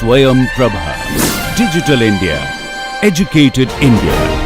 Swayam Prabha. Digital India. Educated India.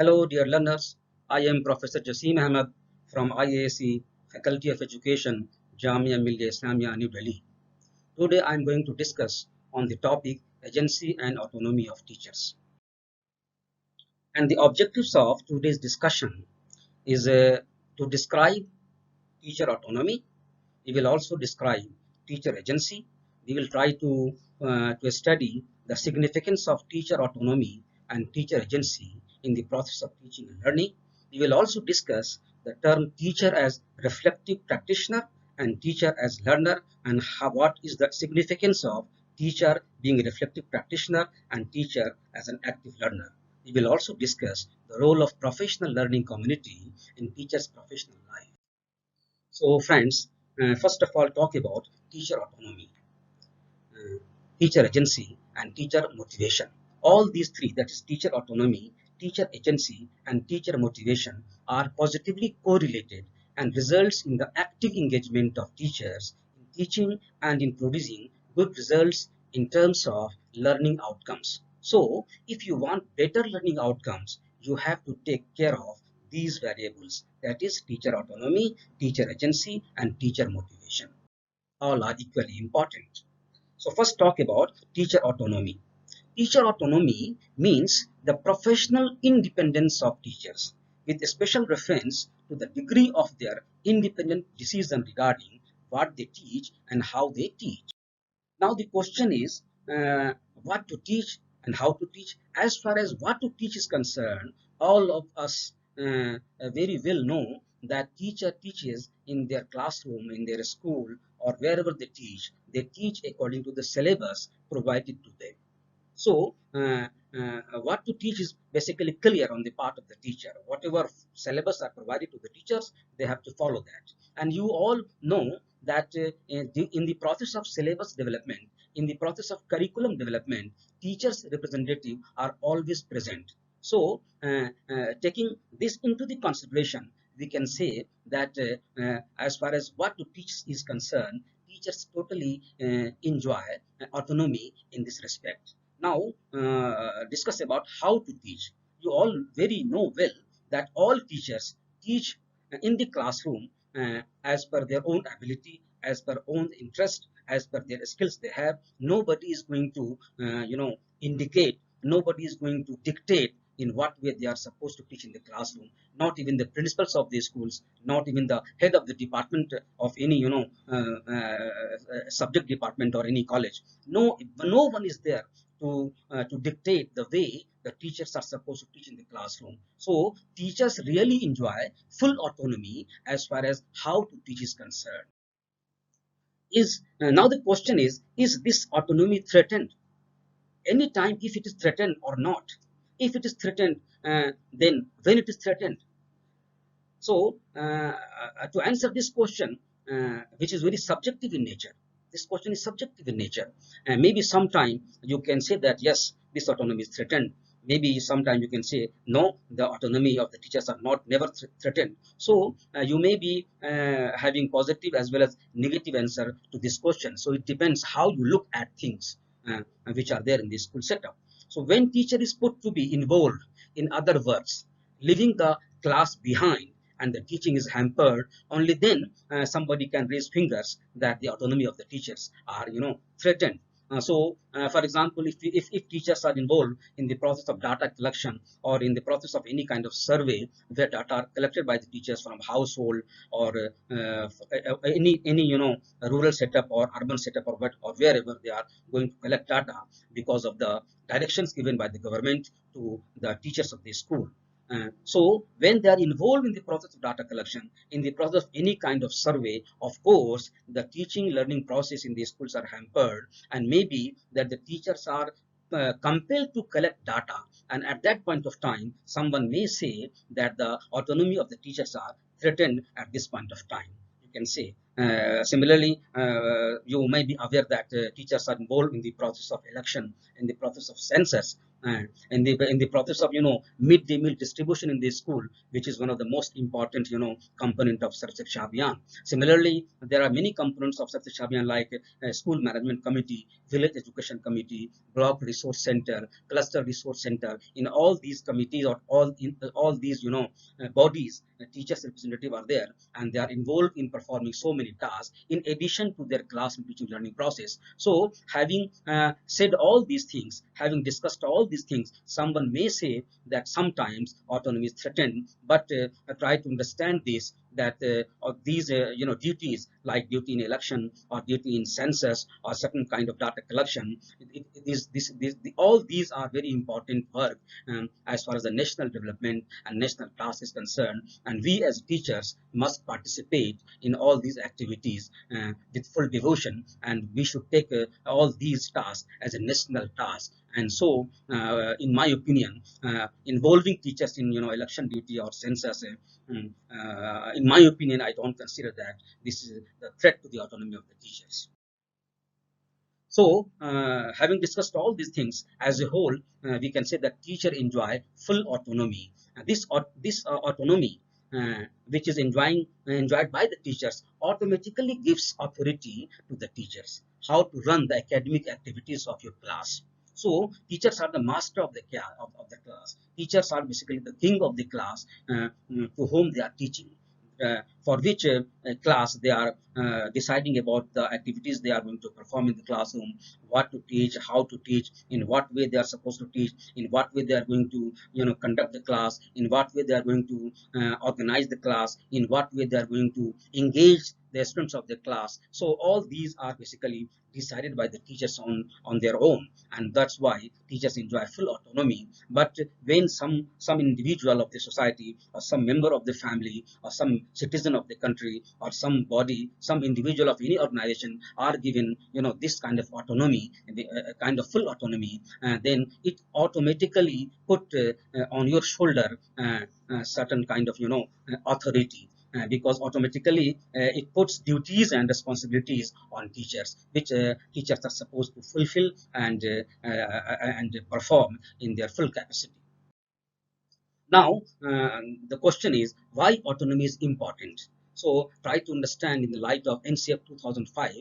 Hello, dear learners. I am Professor Jasim Ahmed from IAC Faculty of Education, Jamia Millia Islamia, New Delhi. Today, I am going to discuss on the topic agency and autonomy of teachers. And the objectives of today's discussion is to describe teacher autonomy. We will also describe teacher agency. We will try to study the significance of teacher autonomy and teacher agency in the process of teaching and learning. We will also discuss the term teacher as reflective practitioner and teacher as learner, and what is the significance of teacher being a reflective practitioner and teacher as an active learner. We will also discuss the role of professional learning community in teachers' professional life. So friends, first of all, talk about teacher autonomy, teacher agency, and teacher motivation. All these three, that is teacher autonomy, teacher agency, and teacher motivation, are positively correlated and results in the active engagement of teachers in teaching and in producing good results in terms of learning outcomes. So, if you want better learning outcomes, you have to take care of these variables, that is teacher autonomy, teacher agency, and teacher motivation. All are equally important. So first talk about teacher autonomy. Teacher autonomy means the professional independence of teachers with a special reference to the degree of their independent decision regarding what they teach and how they teach. Now the question is what to teach and how to teach. As far as what to teach is concerned, all of us very well know that teacher teaches in their classroom, in their school, or wherever they teach according to the syllabus provided to them. So, what to teach is basically clear on the part of the teacher. Whatever syllabus are provided to the teachers, they have to follow that. And you all know that in the process of syllabus development, in the process of curriculum development, teachers' representative are always present. So, taking this into the consideration, we can say that as far as what to teach is concerned, teachers totally enjoy autonomy in this respect. Now, discuss about how to teach. You all very know well that all teachers teach in the classroom as per their own ability, as per own interest, as per their skills they have. Nobody is going to, indicate, nobody is going to dictate in what way they are supposed to teach in the classroom. Not even the principals of the schools, not even the head of the department of any, subject department or any college. No one is there to dictate the way the teachers are supposed to teach in the classroom. So teachers really enjoy full autonomy as far as how to teach is concerned. Now the question is this autonomy threatened? Anytime if it is threatened or not? If it is threatened, then when it is threatened? So to answer this question, which is very subjective in nature, this question is subjective in nature. And maybe sometime you can say that yes, this autonomy is threatened. Maybe sometime you can say no, the autonomy of the teachers are not never threatened. So you may be having positive as well as negative answer to this question. So it depends how you look at things which are there in the school setup. So when teacher is put to be involved, in other words, leaving the class behind, and the teaching is hampered, only then somebody can raise fingers that the autonomy of the teachers are, threatened. For example, if teachers are involved in the process of data collection or in the process of any kind of survey where data are collected by the teachers from household or any rural setup or urban setup or wherever they are going to collect data because of the directions given by the government to the teachers of the school. So when they are involved in the process of data collection, in the process of any kind of survey, of course, the teaching learning process in the schools are hampered, and maybe that the teachers are compelled to collect data, and at that point of time someone may say that the autonomy of the teachers are threatened at this point of time, you can say. Similarly, you may be aware that teachers are involved in the process of election, in the process of census, in the process of midday meal distribution in the school, which is one of the most important component of Sarv Shiksha Abhiyan. Similarly, there are many components of Sarv Shiksha Abhiyan like school management committee, village education committee, block resource center, cluster resource center. In all these committees or all these bodies, teachers representative are there, and they are involved in performing so many tasks in addition to their class and teaching learning process. So having said all these things, having discussed all these things, someone may say that sometimes autonomy is threatened, but try to understand this, that these duties like duty in election or duty in census or certain kind of data collection, all these are very important work as far as the national development and national task is concerned, and we as teachers must participate in all these activities with full devotion, and we should take all these tasks as a national task. And so in my opinion, involving teachers in election duty or census, in my opinion, I don't consider that this is the threat to the autonomy of the teachers. So, having discussed all these things as a whole, we can say that teacher enjoy full autonomy. And this autonomy, which is enjoyed by the teachers, automatically gives authority to the teachers how to run the academic activities of your class. So, teachers are the master of the class. Teachers are basically the king of the class to whom they are teaching. For which class they are deciding about the activities they are going to perform in the classroom, what to teach, how to teach, in what way they are supposed to teach, in what way they are going to conduct the class, in what way they are going to organize the class, in what way they are going to engage the students of the class. So all these are basically decided by the teachers on their own, and that's why teachers enjoy full autonomy. But when some individual of the society or some member of the family or some citizen of the country or some body, some individual of any organization are given this kind of autonomy, kind of full autonomy, then it automatically put on your shoulder certain kind of authority, because automatically it puts duties and responsibilities on teachers, which teachers are supposed to fulfill and perform in their full capacity. Now, the question is why autonomy is important. So, try to understand in the light of NCF 2005,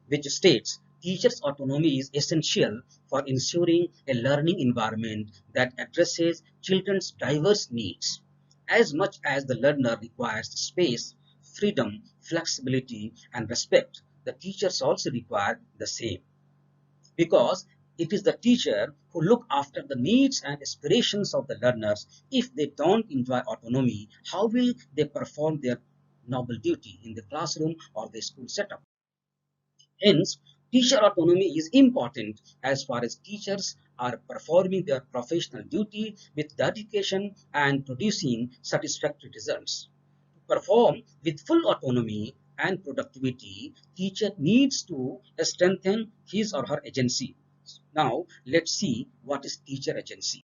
which states teachers' autonomy is essential for ensuring a learning environment that addresses children's diverse needs. As much as the learner requires space, freedom, flexibility, and respect, the teachers also require the same, because it is the teacher who look after the needs and aspirations of the learners. If they don't enjoy autonomy, how will they perform their noble duty in the classroom or the school setup? Hence, teacher autonomy is important as far as teachers are performing their professional duty with dedication and producing satisfactory results. To perform with full autonomy and productivity, teacher needs to strengthen his or her agency. Now, let's see what is teacher agency.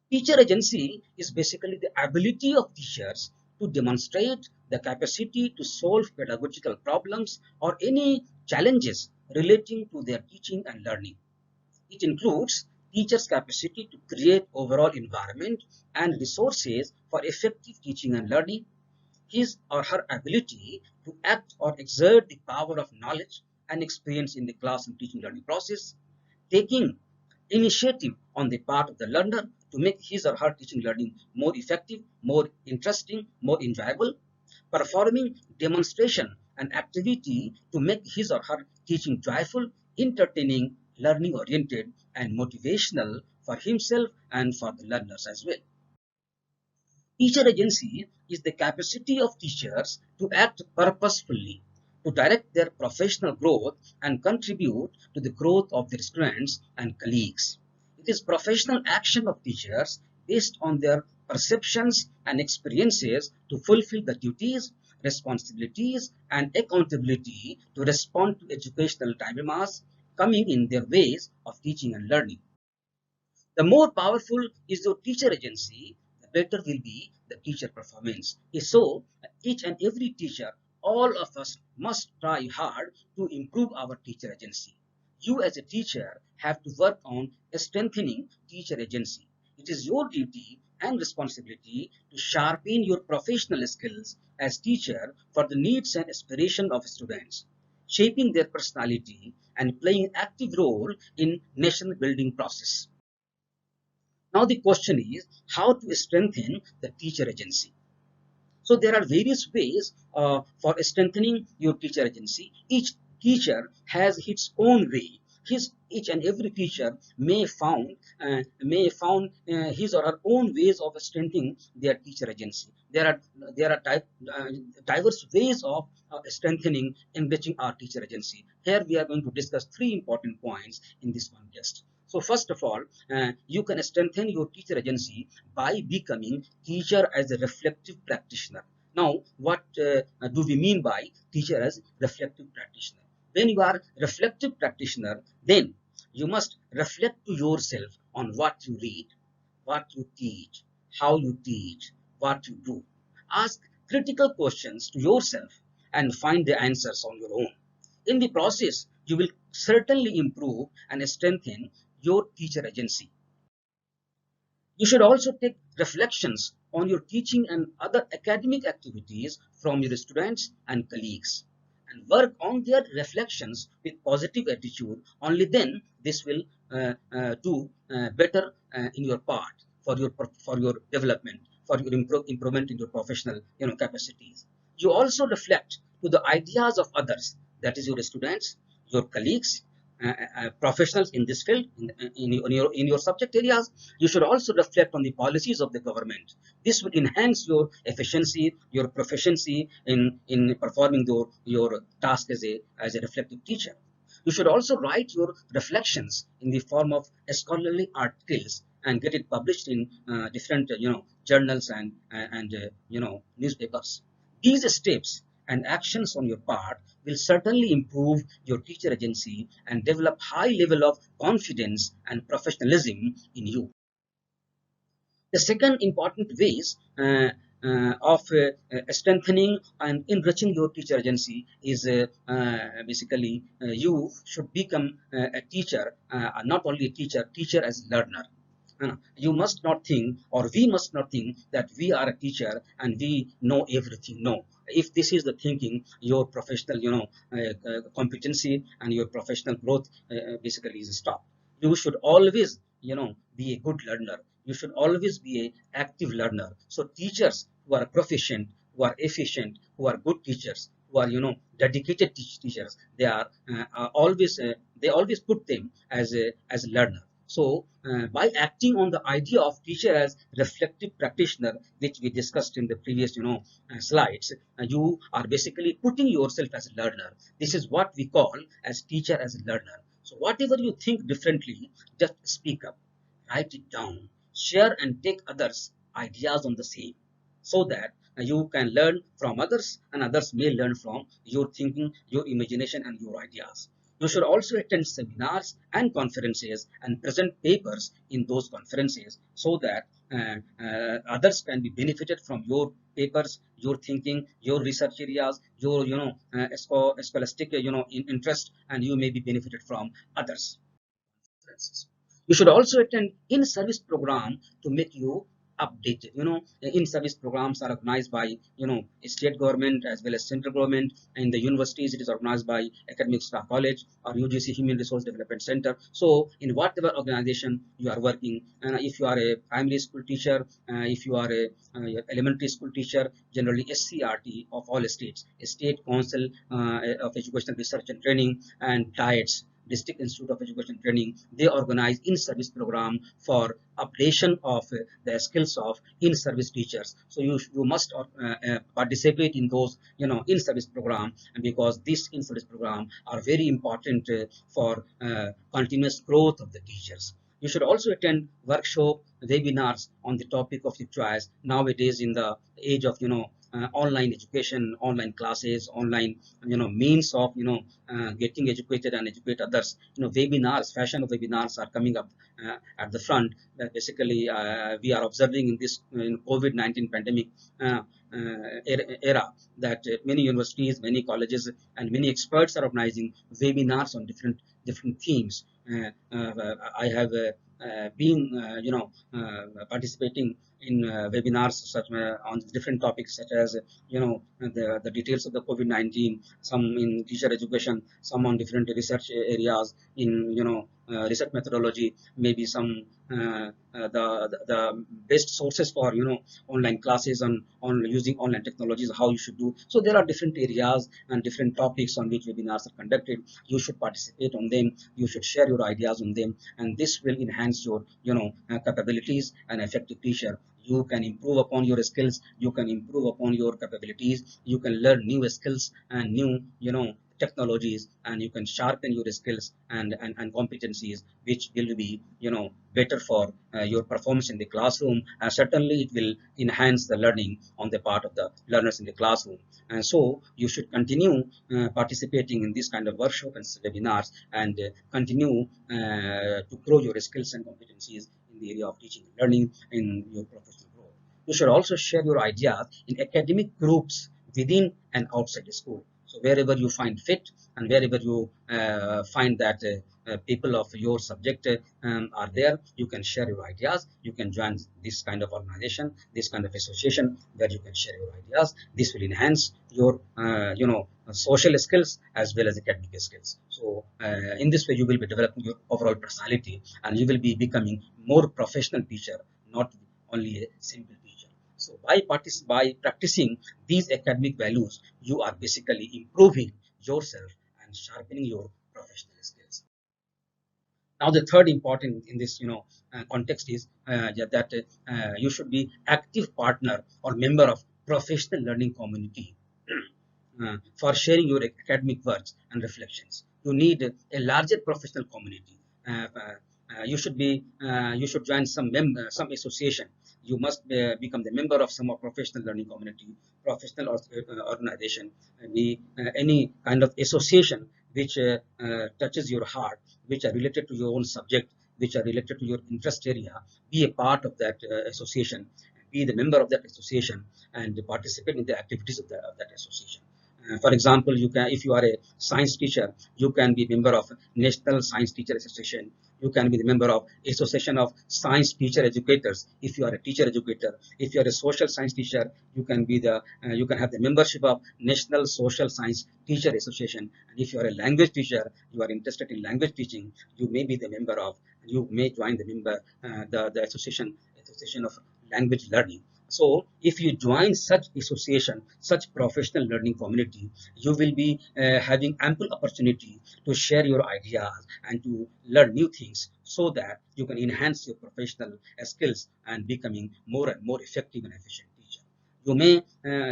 Teacher agency is basically the ability of teachers to demonstrate the capacity to solve pedagogical problems or any challenges relating to their teaching and learning. It includes teachers' capacity to create overall environment and resources for effective teaching and learning, his or her ability to act or exert the power of knowledge and experience in the class and teaching learning process, taking initiative on the part of the learner to make his or her teaching learning more effective, more interesting, more enjoyable, performing demonstration and activity to make his or her teaching joyful, entertaining, learning oriented, and motivational for himself and for the learners as well. Teacher agency is the capacity of teachers to act purposefully, to direct their professional growth and contribute to the growth of their students and colleagues. It is professional action of teachers based on their perceptions, and experiences to fulfill the duties, responsibilities, and accountability to respond to educational dilemmas coming in their ways of teaching and learning. The more powerful is your teacher agency, the better will be the teacher performance. So, each and every teacher, all of us must try hard to improve our teacher agency. You as a teacher have to work on strengthening teacher agency. It is your duty and responsibility to sharpen your professional skills as teacher for the needs and aspirations of students, shaping their personality and playing an active role in nation building process. Now the question is how to strengthen the teacher agency. So there are various ways for strengthening your teacher agency. Each teacher has its own way. Each and every teacher may found his or her own ways of strengthening their teacher agency. There are diverse ways of strengthening, enriching our teacher agency. Here we are going to discuss three important points in this context. So first of all, you can strengthen your teacher agency by becoming teacher as a reflective practitioner. Now, what do we mean by teacher as reflective practitioner? When you are reflective practitioner, then you must reflect to yourself on what you read, what you teach, how you teach, what you do. Ask critical questions to yourself and find the answers on your own. In the process, you will certainly improve and strengthen your teacher agency. You should also take reflections on your teaching and other academic activities from your students and colleagues and work on their reflections with positive attitude. Only then this will do better in your part for your development, for your improvement in your professional capacities. You also reflect to the ideas of others, that is your students, your colleagues, professionals in this field, in your subject areas. You should also reflect on the policies of the government. This will enhance your efficiency, your proficiency in performing your task as a reflective teacher. You should also write your reflections in the form of scholarly articles and get it published in different journals and newspapers. These steps and actions on your part will certainly improve your teacher agency and develop high level of confidence and professionalism in you. The second important ways of strengthening and enriching your teacher agency is basically you should become a teacher, not only a teacher, teacher as learner. You must not think, or we must not think, that we are a teacher and we know everything. No. If this is the thinking, your professional, competency and your professional growth basically is stopped. You should always, be a good learner. You should always be a active learner. So teachers who are proficient, who are efficient, who are good teachers, who are dedicated teachers, they always put them as a learner. So, by acting on the idea of teacher as reflective practitioner, which we discussed in the previous, slides, you are basically putting yourself as a learner. This is what we call as teacher as a learner. So, whatever you think differently, just speak up, write it down, share and take others' ideas on the same, so that you can learn from others and others may learn from your thinking, your imagination, and your ideas. You should also attend seminars and conferences and present papers in those conferences so that others can be benefited from your papers, your thinking, your research areas, your scholastic interest, and you may be benefited from others. You should also attend in-service program to make you updated. In-service programs are organized by state government as well as central government. In the universities, it is organized by Academic Staff College or UGC Human Resource Development Center. So, in whatever organization you are working, if you are a primary school teacher, if you are a elementary school teacher, generally SCRT of all states, State Council of Educational Research and Training, and DIETS, District Institute of Education and Training, they organize in-service program for updation of the skills of in-service teachers. So you must participate in those in-service program, and because these in-service program are very important for continuous growth of the teachers. You should also attend workshop, webinars on the topic of your choice. Nowadays, in the age of online education, online classes, online means of getting educated and educate others. Webinars, fashion of webinars are coming up at the front. Basically, we are observing in this COVID-19 pandemic era that many universities, many colleges, and many experts are organizing webinars on different themes. I have been participating in webinars such on different topics such as the details of the COVID-19, some in teacher education, some on different research areas in research methodology, maybe some the best sources for online classes on using online technologies, how you should do. So there are different areas and different topics on which webinars are conducted. You should participate on them, you should share your ideas on them, and this will enhance your capabilities and effective teacher. You can improve upon your skills, you can improve upon your capabilities, you can learn new skills and new technologies, and you can sharpen your skills and competencies, which will be better for your performance in the classroom, and certainly it will enhance the learning on the part of the learners in the classroom. And so you should continue participating in this kind of workshop and webinars, and continue to grow your skills and competencies in the area of teaching and learning in your professional growth. You should also share your ideas in academic groups within and outside the school. So wherever you find fit, and wherever you find that people of your subject are there, you can share your ideas. You can join this kind of organization, this kind of association, where you can share your ideas. This will enhance your social skills as well as academic skills. So in this way, you will be developing your overall personality, and you will be becoming more professional teacher, not only a simple teacher. So by practicing these academic values, you are basically improving yourself and sharpening your professional skills. Now, the third important in this context is that you should be active partner or member of professional learning community for sharing your academic works and reflections. You need a larger professional community. You should join some association. You must become the member of some professional learning community, professional organization, be any kind of association which touches your heart, which are related to your own subject, which are related to your interest area. Be a part of that association, be the member of that association, and participate in the activities of that association. For example, you can, if you are a science teacher, you can be member of National Science Teacher Association. You can be the member of Association of Science Teacher Educators. If you are a teacher educator, if you are a social science teacher, you can be you can have the membership of National Social Science Teacher Association. And if you are a language teacher, you are interested in language teaching, you may be the member of, you may join the member the association of language learning. So if you join such association, such professional learning community, you will be having ample opportunity to share your ideas and to learn new things, so that you can enhance your professional skills and becoming more and more effective and efficient teacher.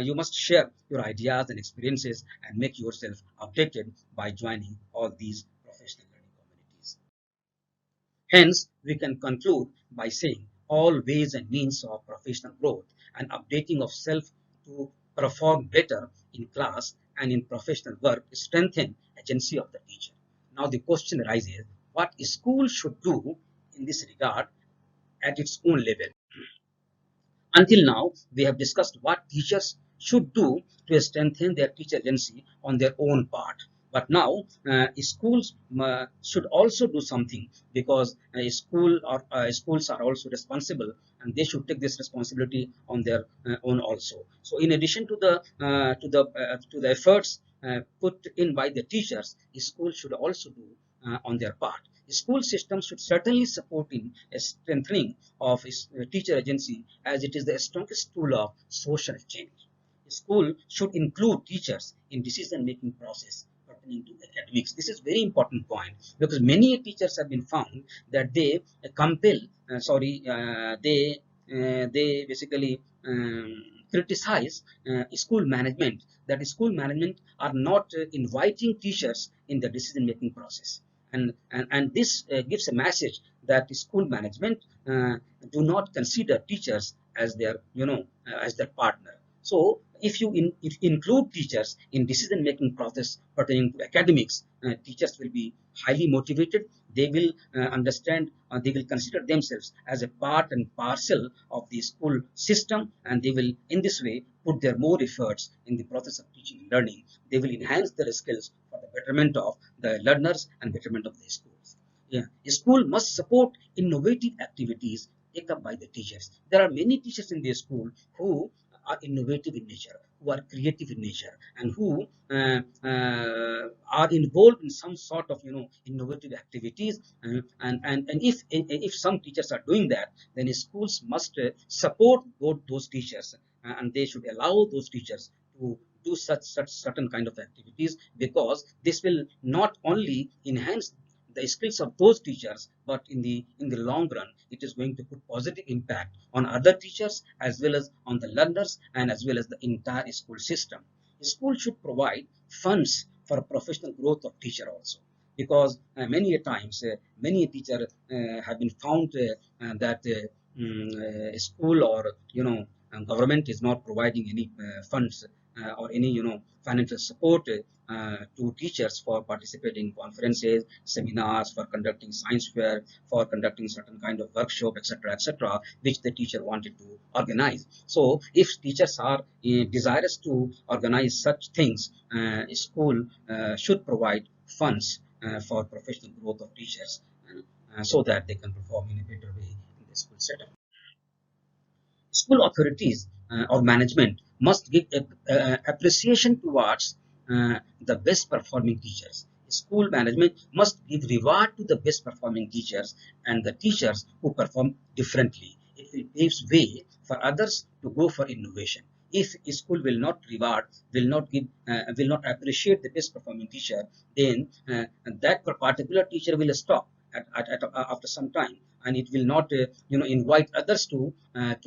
You must share your ideas and experiences and make yourself updated by joining all these professional learning communities. Hence, we can conclude by saying all ways and means of professional growth and updating of self to perform better in class and in professional work strengthen agency of the teacher. Now the question arises, what school should do in this regard at its own level? Until now, we have discussed what teachers should do to strengthen their teacher agency on their own part. But now, schools should also do something, because schools are also responsible, and they should take this responsibility on their own also. So, in addition to the efforts put in by the teachers, schools should also do on their part. School systems should certainly support in a strengthening of teacher agency, as it is the strongest tool of social change. School should include teachers in decision-making process pertaining to academics. This is very important point, because many teachers have been found that they compel, they basically criticize school management, that school management are not inviting teachers in the decision-making process. and this gives a message that school management do not consider teachers as their as their partner. So if include teachers in decision making process pertaining to academics, teachers will be highly motivated. They will understand, they will consider themselves as a part and parcel of the school system, and they will in this way put their more efforts in the process of teaching and learning. They will enhance their skills for the betterment of the learners and betterment of the schools. Yeah, a school must support innovative activities taken up by the teachers. There are many teachers in the school who are innovative in nature, who are creative in nature, and who are involved in some sort of innovative activities. And if some teachers are doing that, then schools must support both those teachers, and they should allow those teachers to do such certain kind of activities, because this will not only enhance the skills of those teachers, but in the long run, it is going to put positive impact on other teachers as well as on the learners and as well as the entire school system. School should provide funds for professional growth of teacher also, because many a times many teachers have been found that school or government is not providing any funds or any financial support to teachers for participating in conferences, seminars, for conducting science fair, for conducting certain kind of workshop, etc., which the teacher wanted to organize. So if teachers are desirous to organize such things, school should provide funds for professional growth of teachers, so that they can perform in a better way in the school setup. School authorities or management must give appreciation towards the best performing teachers. School management must give reward to the best performing teachers and the teachers who perform differently. It will pave way for others to go for innovation. If a school will not reward, will not appreciate the best performing teacher, then that particular teacher will stop after some time, and it will not invite others to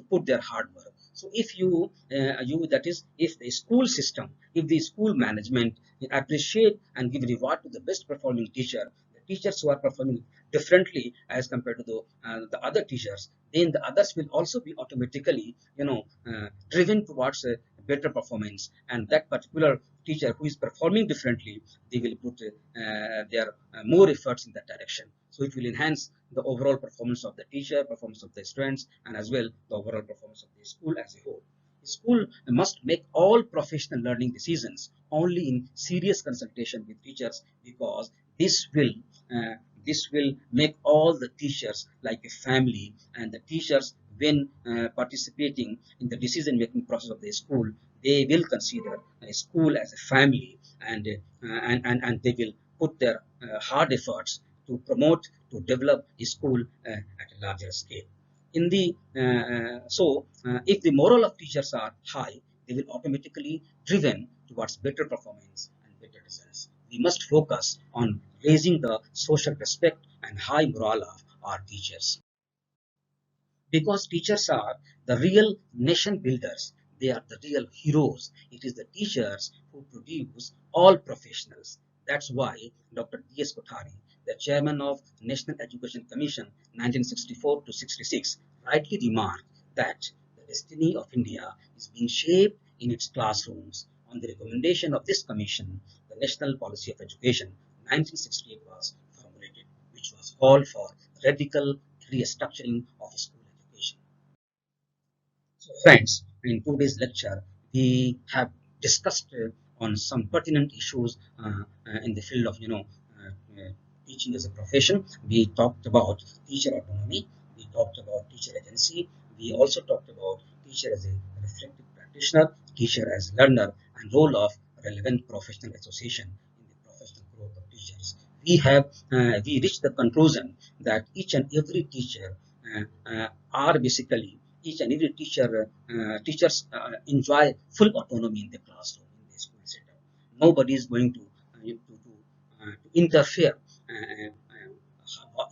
put their hard work. So if you that is, if the school system, if the school management appreciate and give reward to the best performing teacher, the teachers who are performing differently as compared to the other teachers, then the others will also be automatically driven towards a better performance, and that particular teacher who is performing differently, they will put their more efforts in that direction. So it will enhance the overall performance of the teacher, performance of the students, and as well the overall performance of the school as a whole. The school must make all professional learning decisions only in serious consultation with teachers, because uh, this will make all the teachers like a family, and the teachers, when participating in the decision making process of the school, they will consider a school as a family, and they will put their hard efforts to promote, to develop a school at a larger scale. If the moral of teachers are high, they will automatically driven towards better performance and better results. We must focus on raising the social respect and high morale of our teachers, because teachers are the real nation builders. They are the real heroes. It is the teachers who produce all professionals. That's why Dr. D.S. Kothari, the chairman of National Education Commission 1964 to 66, rightly remarked that the destiny of India is being shaped in its classrooms. On the recommendation of this commission, the National Policy of Education 1968 was formulated, which was called for radical restructuring of school education. So friends, in today's lecture, we have discussed on some pertinent issues in the field of teaching as a profession. We talked about teacher autonomy. We talked about teacher agency. We also talked about teacher as a reflective practitioner, teacher as learner, and role of relevant professional association in the professional growth of teachers. We reached the conclusion that each and every teacher are basically each and every teachers enjoy full autonomy in the classroom, in the school setup. Nobody is going to interfere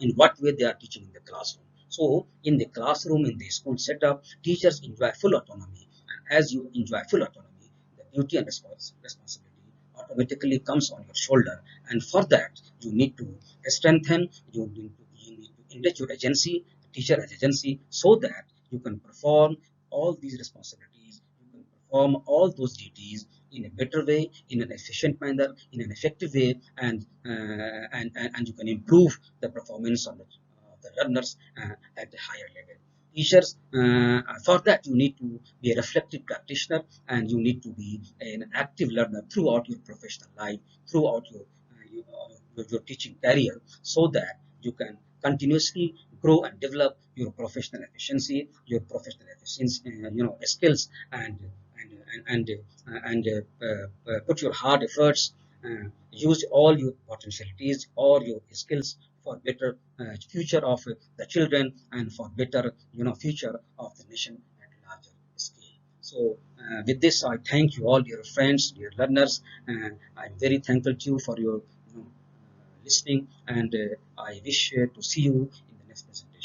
in what way they are teaching in the classroom. So in the classroom, in the school setup, teachers enjoy full autonomy, and as you enjoy full autonomy, the duty and responsibility automatically comes on your shoulder. And for that, you need to strengthen, you need to enrich your agency, teacher as agency, so that you can perform all these responsibilities, you can perform all those duties in a better way, in an efficient manner, in an effective way, and you can improve the performance of the learners at a higher level. Teachers, for that you need to be a reflective practitioner, and you need to be an active learner throughout your professional life, throughout your teaching career, so that you can continuously grow and develop your professional efficiency, your professional efficiency, skills, and put your hard efforts, use all your potentialities, all your skills for better future of the children, and for better future of the nation at larger scale. So with this, I thank you all, dear friends, dear learners. I'm very thankful to you for your listening, and I wish to see you in the next presentation.